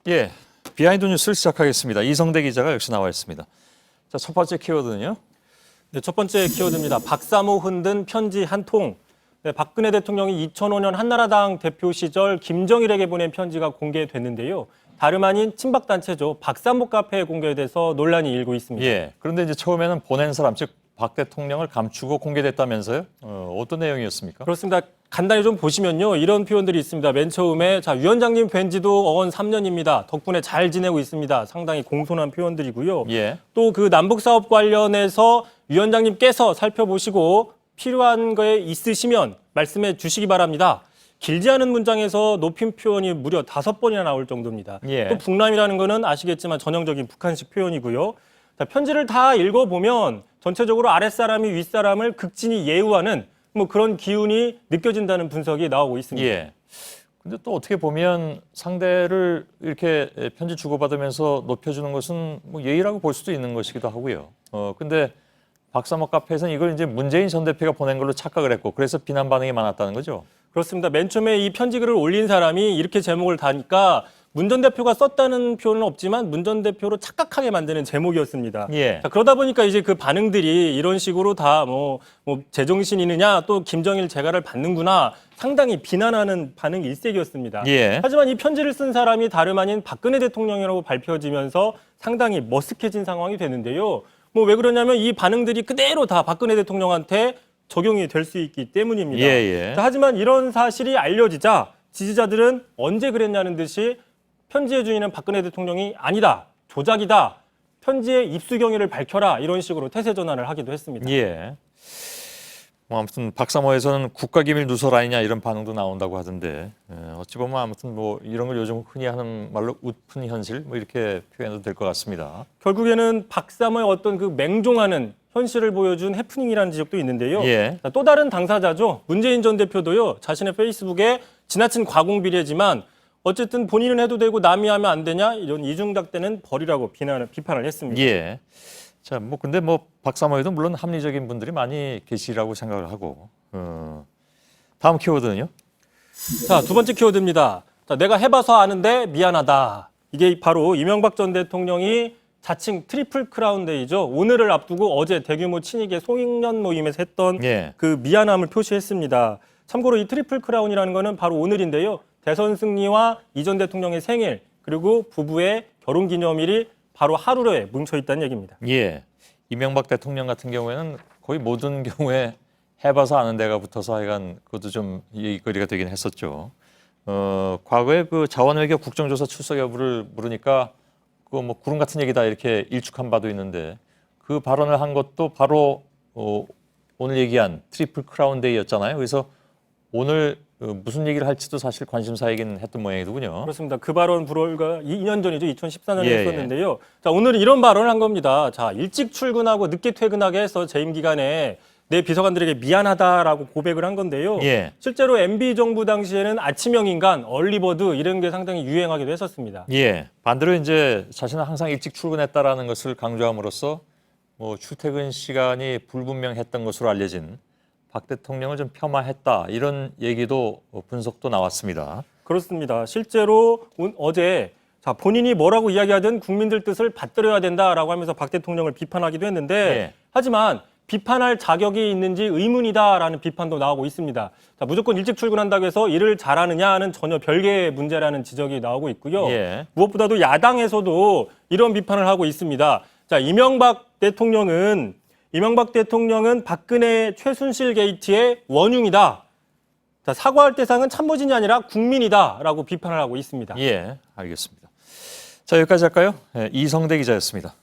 예, 비하인드 뉴스를 시작하겠습니다. 이성대 기자가 역시 나와 있습니다. 자, 첫 번째 키워드는요? 네, 첫 번째 키워드입니다. 박사모 흔든 편지 한 통. 네, 박근혜 대통령이 2005년 한나라당 대표 시절 김정일에게 보낸 편지가 공개됐는데요. 다름 아닌 친박단체죠. 박사모 카페에 공개돼서 논란이 일고 있습니다. 예, 그런데 이제 처음에는 보낸 사람, 즉 박 대통령을 감추고 공개됐다면서요? 어떤 내용이었습니까? 그렇습니다. 간단히 좀 보시면요. 이런 표현들이 있습니다. 맨 처음에 위원장님 뵌 지도 어언 3년입니다. 덕분에 잘 지내고 있습니다. 상당히 공손한 표현들이고요. 예. 또 그 남북사업 관련해서 위원장님께서 살펴보시고 필요한 거에 있으시면 말씀해 주시기 바랍니다. 길지 않은 문장에서 높임 표현이 무려 5번이나 나올 정도입니다. 예. 또 북남이라는 거는 아시겠지만 전형적인 북한식 표현이고요. 자, 편지를 다 읽어보면 전체적으로 아랫사람이 윗사람을 극진히 예우하는 뭐 그런 기운이 느껴진다는 분석이 나오고 있습니다. 예. 근데 또 어떻게 보면 상대를 이렇게 편지 주고받으면서 높여주는 것은 뭐 예의라고 볼 수도 있는 것이기도 하고요. 근데 박사모 카페에서는 이걸 이제 문재인 전 대표가 보낸 걸로 착각을 했고 그래서 비난 반응이 많았다는 거죠. 그렇습니다. 맨 처음에 이 편지글을 올린 사람이 이렇게 제목을 다니까 문 전 대표가 썼다는 표현은 없지만 문 전 대표로 착각하게 만드는 제목이었습니다. 예. 자, 그러다 보니까 이제 그 반응들이 이런 식으로 다 뭐 제정신이느냐 또 김정일 재가를 받는구나 상당히 비난하는 반응 일색이었습니다. 예. 하지만 이 편지를 쓴 사람이 다름 아닌 박근혜 대통령이라고 밝혀지면서 상당히 머쓱해진 상황이 되는데요. 뭐 왜 그러냐면 이 반응들이 그대로 다 박근혜 대통령한테 적용이 될 수 있기 때문입니다. 예. 자, 하지만 이런 사실이 알려지자 지지자들은 언제 그랬냐는 듯이 편지의 주인은 박근혜 대통령이 아니다, 조작이다, 편지의 입수 경위를 밝혀라 이런 식으로 태세 전환을 하기도 했습니다. 예. 뭐 아무튼 박사모에서는 국가기밀 누설 아니냐 이런 반응도 나온다고 하던데 어찌 보면 아무튼 뭐 이런 걸 요즘 흔히 하는 말로 웃픈 현실 뭐 이렇게 표현도 될 것 같습니다. 결국에는 박사모의 어떤 그 맹종하는 현실을 보여준 해프닝이라는 지적도 있는데요. 예. 자, 또 다른 당사자죠. 문재인 전 대표도요. 자신의 페이스북에 지나친 과공비례지만 어쨌든 본인은 해도 되고 남이 하면 안 되냐 이런 이중잣대는 벌이라고 비판을 했습니다. 예. 자, 뭐 근데 뭐 박사모에도 물론 합리적인 분들이 많이 계시라고 생각을 하고 다음 키워드는요? 자, 두 번째 키워드입니다. 자, 내가 해봐서 아는데 미안하다. 이게 바로 이명박 전 대통령이 자칭 트리플 크라운 데이죠. 오늘을 앞두고 어제 대규모 친이계 송년 모임에서 했던 예. 그 미안함을 표시했습니다. 참고로 이 트리플 크라운이라는 거는 바로 오늘인데요. 대선 승리와 이 전 대통령의 생일 그리고 부부의 결혼 기념일이 바로 하루에 뭉쳐 있다는 얘기입니다. 예. 이명박 대통령 같은 경우에는 거의 모든 경우에 해봐서 아는 데가 붙어서 하여간 그것도 좀 얘기거리가 되긴 했었죠. 과거에 그 자원외교 국정조사 출석 여부를 물으니까 그 뭐 구름 같은 얘기다 이렇게 일축한 바도 있는데 그 발언을 한 것도 바로 오늘 얘기한 트리플 크라운 데이였잖아요. 그래서 오늘 무슨 얘기를 할지도 사실 관심사이긴 했던 모양이더군요. 그렇습니다. 그 발언 불과 2년 전이죠. 2014년에 예, 했었는데요. 자, 오늘은 이런 발언을 한 겁니다. 자, 일찍 출근하고 늦게 퇴근하게 해서 재임 기간에 내 비서관들에게 미안하다라고 고백을 한 건데요. 예. 실제로 MB 정부 당시에는 아침형 인간, 얼리버드 이런 게 상당히 유행하기도 했었습니다. 예. 반대로 이제 자신은 항상 일찍 출근했다라는 것을 강조함으로써 뭐 출퇴근 시간이 불분명했던 것으로 알려진 박 대통령을 좀 폄하했다 이런 얘기도 분석도 나왔습니다. 그렇습니다. 실제로 어제 자, 본인이 뭐라고 이야기하든 국민들 뜻을 받들어야 된다라고 하면서 박 대통령을 비판하기도 했는데 예. 하지만 비판할 자격이 있는지 의문이다라는 비판도 나오고 있습니다. 자, 무조건 일찍 출근한다고 해서 일을 잘하느냐는 전혀 별개의 문제라는 지적이 나오고 있고요. 예. 무엇보다도 야당에서도 이런 비판을 하고 있습니다. 자, 이명박 대통령은 박근혜 최순실 게이트의 원흉이다. 자, 사과할 대상은 참모진이 아니라 국민이다라고 비판을 하고 있습니다. 예, 알겠습니다. 자, 여기까지 할까요? 예, 이성대 기자였습니다.